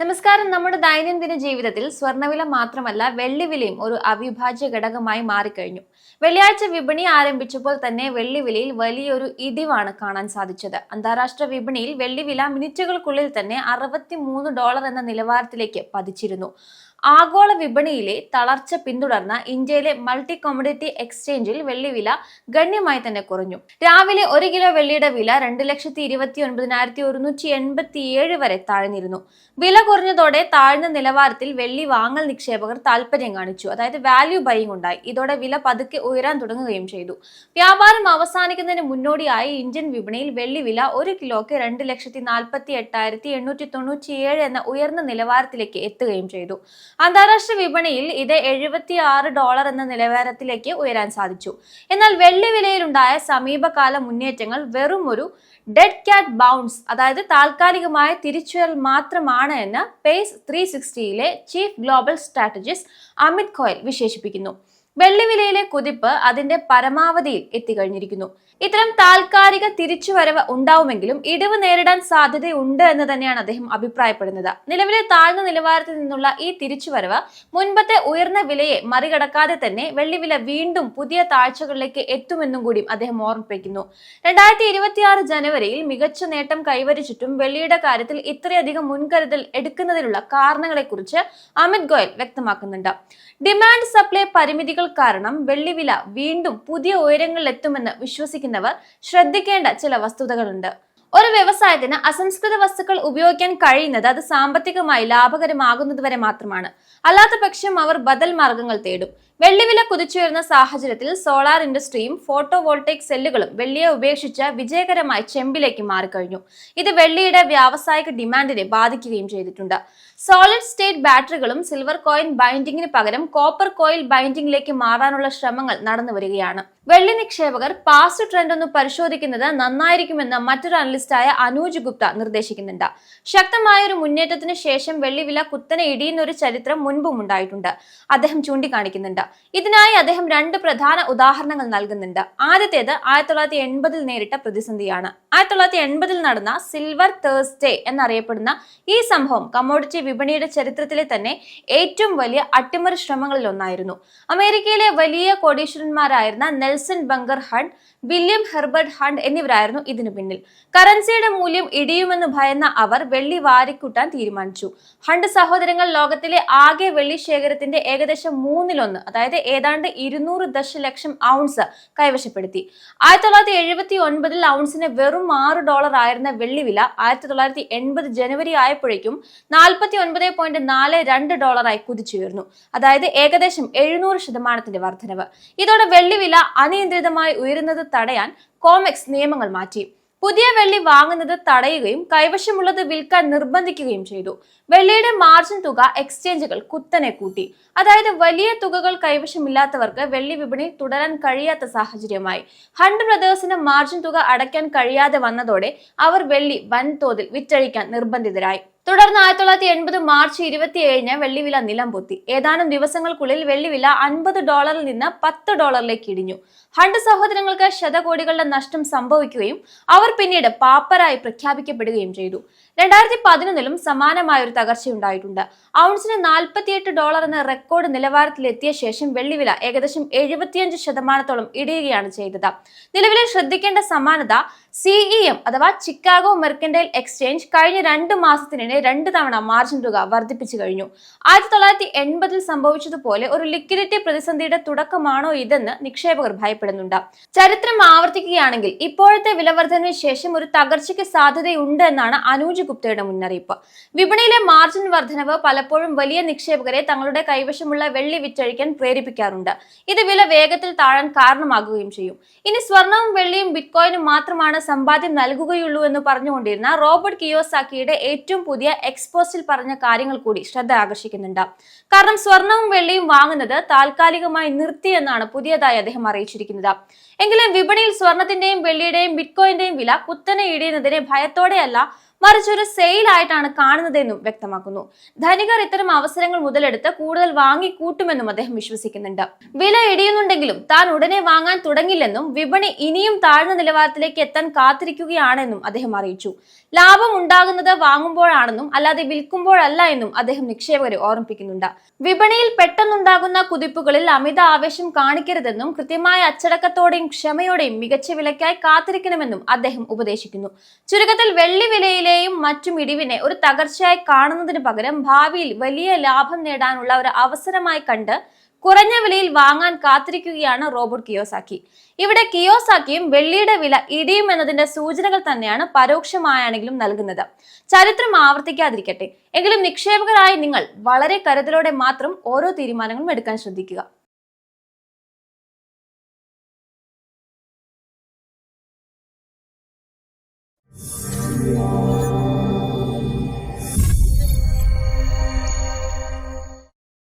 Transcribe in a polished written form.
നമസ്കാരം. നമ്മുടെ ദൈനംദിന ജീവിതത്തിൽ സ്വർണ്ണവില മാത്രമല്ല വെള്ളിവിലയും ഒരു അവിഭാജ്യ ഘടകമായി മാറിക്കഴിഞ്ഞു. വെള്ളിയാഴ്ച വിപണി ആരംഭിച്ചപ്പോൾ തന്നെ വെള്ളിവിലയിൽ വലിയൊരു ഇടിവാണ് കാണാൻ സാധിച്ചത്. അന്താരാഷ്ട്ര വിപണിയിൽ വെള്ളിവില മിനിറ്റുകൾക്കുള്ളിൽ തന്നെ $63 എന്ന നിലവാരത്തിലേക്ക് പതിച്ചിരുന്നു. ആഗോള വിപണിയിലെ തളർച്ച പിന്തുടർന്ന ഇന്ത്യയിലെ മൾട്ടി കോമഡിറ്റി എക്സ്ചേഞ്ചിൽ വെള്ളിവില ഗണ്യമായി തന്നെ കുറഞ്ഞു. രാവിലെ 1 കിലോ വെള്ളിയുടെ വില 2,29,187 വരെ താഴ്ന്നിരുന്നു. വില കുറഞ്ഞതോടെ താഴ്ന്ന നിലവാരത്തിൽ വെള്ളി വാങ്ങൽ നിക്ഷേപകർ താൽപര്യം കാണിച്ചു. അതായത് വാല്യൂ ബൈയിങ് ഉണ്ടായി. ഇതോടെ വില പതുക്കെ ഉയരാൻ തുടങ്ങുകയും ചെയ്തു. വ്യാപാരം അവസാനിക്കുന്നതിന് മുന്നോടിയായി ഇന്ത്യൻ വിപണിയിൽ വെള്ളി വില 1 കിലോയ്ക്ക് 2,48,897 എന്ന ഉയർന്ന നിലവാരത്തിലേക്ക് എത്തുകയും ചെയ്തു. അന്താരാഷ്ട്ര വിപണിയിൽ ഇത് $76 എന്ന നിലവാരത്തിലേക്ക് ഉയരാൻ സാധിച്ചു. എന്നാൽ വെള്ളി വിലയിലുണ്ടായ സമീപകാല മുന്നേറ്റങ്ങൾ വെറും ഒരു ഡെഡ് ക്യാറ്റ് ബൗൺസ്, അതായത് താൽക്കാലികമായ തിരിച്ചുവരൽ മാത്രമാണ് എന്ന് പേസ് 360യിലെ chief global strategist Amit Goyal വിശേഷിപ്പിക്കുന്നു. വെള്ളിവിലയിലെ കുതിപ്പ് അതിന്റെ പരമാവധിയിൽ എത്തിക്കഴിഞ്ഞിരിക്കുന്നു. ഇത്തരം താൽക്കാലിക തിരിച്ചുവരവ് ഉണ്ടാവുമെങ്കിലും ഇടിവ് നേരിടാൻ സാധ്യതയുണ്ട് എന്ന് തന്നെയാണ് അദ്ദേഹം അഭിപ്രായപ്പെടുന്നത്. നിലവിലെ താഴ്ന്ന നിലവാരത്തിൽ നിന്നുള്ള ഈ തിരിച്ചുവരവ് മുൻപത്തെ ഉയർന്ന വിലയെ മറികടക്കാതെ തന്നെ വെള്ളിവില വീണ്ടും പുതിയ താഴ്ചകളിലേക്ക് എത്തുമെന്നും കൂടി അദ്ദേഹം ഓർമ്മിപ്പിക്കുന്നു. 2026 ജനുവരിയിൽ മികച്ച നേട്ടം കൈവരിച്ചിട്ടും വെള്ളിയുടെ കാര്യത്തിൽ ഇത്രയധികം മുൻകരുതൽ എടുക്കുന്നതിനുള്ള കാരണങ്ങളെക്കുറിച്ച് അമിത് ഗോയൽ വ്യക്തമാക്കുന്നുണ്ട്. ഡിമാൻഡ് സപ്ലൈ പരിമിതികൾ കാരണം വെള്ളിവില വീണ്ടും പുതിയ ഉയരങ്ങളിൽ എത്തുമെന്ന് വിശ്വസിക്കുന്നവർ ശ്രദ്ധിക്കേണ്ട ചില വസ്തുതകളുണ്ട്. ഒരു വ്യവസായത്തിന് അസംസ്കൃത വസ്തുക്കൾ ഉപയോഗിക്കാൻ കഴിയുന്നത് അത് സാമ്പത്തികമായി ലാഭകരമാകുന്നതുവരെ മാത്രമാണ്. അല്ലാത്ത പക്ഷം അവർ ബദൽ മാർഗങ്ങൾ തേടും. വെള്ളിവില കുതിച്ചുയർന്ന സാഹചര്യത്തിൽ സോളാർ ഇൻഡസ്ട്രിയും ഫോട്ടോ വോൾട്ടൈക് സെല്ലുകളും വെള്ളിയെ ഉപേക്ഷിച്ച് വിജയകരമായി ചെമ്പിലേക്ക് മാറിക്കഴിഞ്ഞു. ഇത് വെള്ളിയുടെ വ്യാവസായിക ഡിമാൻഡിനെ ബാധിക്കുകയും ചെയ്തിട്ടുണ്ട്. സോളിഡ് സ്റ്റേറ്റ് ബാറ്ററികളും സിൽവർ കോയിൻ ബൈൻഡിങ്ങിന് പകരം കോപ്പർ കോയിൽ ബൈൻഡിങ്ങിലേക്ക് മാറാനുള്ള ശ്രമങ്ങൾ നടന്നു വരികയാണ്. വെള്ളി നിക്ഷേപകർ പാസ്റ്റ് ട്രെൻഡ് ഒന്ന് പരിശോധിക്കുന്നത് നന്നായിരിക്കുമെന്ന് മറ്റൊരു അനലിസ്റ്റായ അനൂജ് ഗുപ്ത നിർദ്ദേശിക്കുന്നുണ്ട്. ശക്തമായ ഒരു മുന്നേറ്റത്തിന് ശേഷം വെള്ളിവില കുത്തനെ ഇടിയുന്ന ഒരു ചരിത്രം മുൻപും ഉണ്ടായിട്ടുണ്ട് അദ്ദേഹം ചൂണ്ടിക്കാണിക്കുന്നുണ്ട്. ഇതിനായി അദ്ദേഹം 2 പ്രധാന ഉദാഹരണങ്ങൾ നൽകുന്നുണ്ട്. ആദ്യത്തേത് 1980 നേരിട്ട പ്രതിസന്ധിയാണ്. 1980 നടന്ന സിൽവർ തേഴ്സ്ഡേ എന്നറിയപ്പെടുന്ന ഈ സംഭവം കമ്മോഡിറ്റി വിപണിയുടെ ചരിത്രത്തിലെ തന്നെ ഏറ്റവും വലിയ അട്ടിമറി ശ്രമങ്ങളിൽ ഒന്നായിരുന്നു. അമേരിക്കയിലെ വലിയ കോടീശ്വരന്മാരായിരുന്ന Nelson Bunker Hunt, William Herbert Hunt എന്നിവരായിരുന്നു ഇതിനു പിന്നിൽ. കറൻസിയുടെ മൂല്യം ഇടിയുമെന്ന് ഭയന്ന അവർ വെള്ളി വാരിക്കൂട്ടാൻ തീരുമാനിച്ചു. ഹണ്ട് സഹോദരങ്ങൾ ലോകത്തിലെ ആകെ വെള്ളി ശേഖരത്തിന്റെ ഏകദേശം 1/3, അതായത് ഏതാണ്ട് 200 ദശലക്ഷം ഔൺസ് കൈവശപ്പെടുത്തി. 1979 ഔൺസിന് വെറും $6 ആയിരുന്ന വെള്ളിവില 1980 ജനുവരി ആയപ്പോഴേക്കും $49.42 കുതിച്ചുയർന്നു. അതായത് ഏകദേശം 700% വർധനവ്. ഇതോടെ വെള്ളിവില അനിയന്ത്രിതമായി ഉയരുന്നത് തടയാൻ കോമെക്സ് നിയമങ്ങൾ മാറ്റി. പുതിയ വെള്ളി വാങ്ങുന്നത് തടയുകയും കൈവശമുള്ളത് വിൽക്കാൻ നിർബന്ധിക്കുകയും ചെയ്തു. വെള്ളിയുടെ മാർജിൻ തുക എക്സ്ചേഞ്ചുകൾ കുത്തനെ കൂട്ടി. അതായത് വലിയ തുകകൾ കൈവശമില്ലാത്തവർക്ക് വെള്ളി വിപണിയിൽ തുടരാൻ കഴിയാത്ത സാഹചര്യമായി. ഹണ്ട് ബ്രദേഴ്സിന് മാർജിൻ തുക അടയ്ക്കാൻ കഴിയാതെ വന്നതോടെ അവർ വെള്ളി വൻതോതിൽ വിറ്റഴിക്കാൻ നിർബന്ധിതരായി. തുടർന്ന് 1980 മാർച്ച് 27 വെള്ളിവില നിലംപൊത്തി. ഏതാനും ദിവസങ്ങൾക്കുള്ളിൽ വെള്ളിവില $50 നിന്ന് $10 ഇടിഞ്ഞു. ഹണ്ട് സഹോദരങ്ങൾക്ക് ശതകോടികളുടെ നഷ്ടം സംഭവിക്കുകയും അവർ പിന്നീട് പാപ്പരായി പ്രഖ്യാപിക്കപ്പെടുകയും ചെയ്തു. 2011 സമാനമായൊരു തകർച്ചയുണ്ടായിട്ടുണ്ട്. ഔൺസിന് $48 എന്ന റെക്കോർഡ് നിലവാരത്തിലെത്തിയ ശേഷം വെള്ളിവില ഏകദേശം 75% ഇടിയുകയാണ് ചെയ്തത്. നിലവിലെ ശ്രദ്ധിക്കേണ്ട സമാനത CEM അഥവാ ചിക്കാഗോ മെർക്കന്റൈൽ എക്സ്ചേഞ്ച് കഴിഞ്ഞ 2 മാസത്തിനിടെ 2 തവണ മാർജിൻ തുക വർദ്ധിപ്പിച്ചു കഴിഞ്ഞു. 1980 സംഭവിച്ചതുപോലെ ഒരു ലിക്വിഡിറ്റി പ്രതിസന്ധിയുടെ തുടക്കമാണോ ഇതെന്ന് നിക്ഷേപകർ ഭയപ്പെടുന്നുണ്ട്. ചരിത്രം ആവർത്തിക്കുകയാണെങ്കിൽ ഇപ്പോഴത്തെ വിലവർദ്ധനവിന് ശേഷം ഒരു തകർച്ചയ്ക്ക് സാധ്യതയുണ്ട് എന്നാണ് അനൂജ് ഗുപ്തയുടെ മുന്നറിയിപ്പ്. വിപണിയിലെ മാർജിൻ വർധനവ് പലപ്പോഴും വലിയ നിക്ഷേപകരെ തങ്ങളുടെ കൈവശമുള്ള വെള്ളി വിറ്റഴിക്കാൻ പ്രേരിപ്പിക്കാറുണ്ട്. ഇത് വില വേഗത്തിൽ താഴാൻ കാരണമാകുകയും ചെയ്യും. ഇനി സ്വർണവും വെള്ളിയും ബിറ്റ്കോയിനും മാത്രമാണ് സമ്പാദ്യം നൽകുകയുള്ളൂ എന്ന് പറഞ്ഞുകൊണ്ടിരുന്ന റോബർട്ട് കിയോസാക്കിയുടെ ഏറ്റവും പുതിയ എക്സ്പോസിൽ പറഞ്ഞ കാര്യങ്ങൾ കൂടി ശ്രദ്ധ ആകർഷിക്കുന്നുണ്ട്. കാരണം സ്വർണവും വെള്ളിയും വാങ്ങുന്നത് താൽക്കാലികമായി നിർത്തിയെന്നാണ് പുതിയതായി അദ്ദേഹം അറിയിച്ചിരിക്കുന്നത്. എങ്കിലും വിപണിയിൽ സ്വർണത്തിന്റെയും വെള്ളിയുടെയും ബിറ്റ്കോയിന്റെയും വില കുത്തനെ ഇടിയുന്നതിനെ ഭയത്തോടെയല്ല മറിച്ച് ഒരു സെയിൽ ആയിട്ടാണ് കാണുന്നതെന്നും വ്യക്തമാക്കുന്നു. ധനികർ ഇത്തരം അവസരങ്ങൾ മുതലെടുത്ത് കൂടുതൽ വാങ്ങിക്കൂട്ടുമെന്നും അദ്ദേഹം വിശ്വസിക്കുന്നുണ്ട്. വില ഇടിയുന്നുണ്ടെങ്കിലും താൻ ഉടനെ വാങ്ങാൻ തുടങ്ങില്ലെന്നും വിപണി ഇനിയും താഴ്ന്ന നിലവാരത്തിലേക്ക് എത്താൻ കാത്തിരിക്കുകയാണെന്നും അദ്ദേഹം അറിയിച്ചു. ലാഭം ഉണ്ടാകുന്നത് വാങ്ങുമ്പോഴാണെന്നും അല്ലാതെ വിൽക്കുമ്പോഴല്ല എന്നും അദ്ദേഹം നിക്ഷേപകരെ ഓർമ്മിപ്പിക്കുന്നുണ്ട്. വിപണിയിൽ പെട്ടെന്നുണ്ടാകുന്ന കുതിപ്പുകളിൽ അമിത ആവേശം കാണിക്കരുതെന്നും കൃത്യമായ അച്ചടക്കത്തോടെയും ക്ഷമയോടെയും മികച്ച വിലയ്ക്കായി കാത്തിരിക്കണമെന്നും അദ്ദേഹം ഉപദേശിക്കുന്നു. ചുരുക്കത്തിൽ വെള്ളി വിലയിലെയും മറ്റും ഇടിവിനെ ഒരു തകർച്ചയായി കാണുന്നതിന് പകരം ഭാവിയിൽ വലിയ ലാഭം നേടാനുള്ള ഒരു അവസരമായി കണ്ട് കുറഞ്ഞ വിലയിൽ വാങ്ങാൻ കാത്തിരിക്കുകയാണ് റോബർട്ട് കിയോസാക്കി. ഇവിടെ കിയോസാക്കിയും വെള്ളിയുടെ വില ഇടിയും എന്നതിന്റെ സൂചനകൾ തന്നെയാണ് പരോക്ഷമായാണെങ്കിലും നൽകുന്നത്. ചരിത്രം ആവർത്തിക്കാതിരിക്കട്ടെ. എങ്കിലും നിക്ഷേപകരായി നിങ്ങൾ വളരെ കരുതലോടെ മാത്രം ഓരോ തീരുമാനങ്ങളും എടുക്കാൻ ശ്രദ്ധിക്കുക.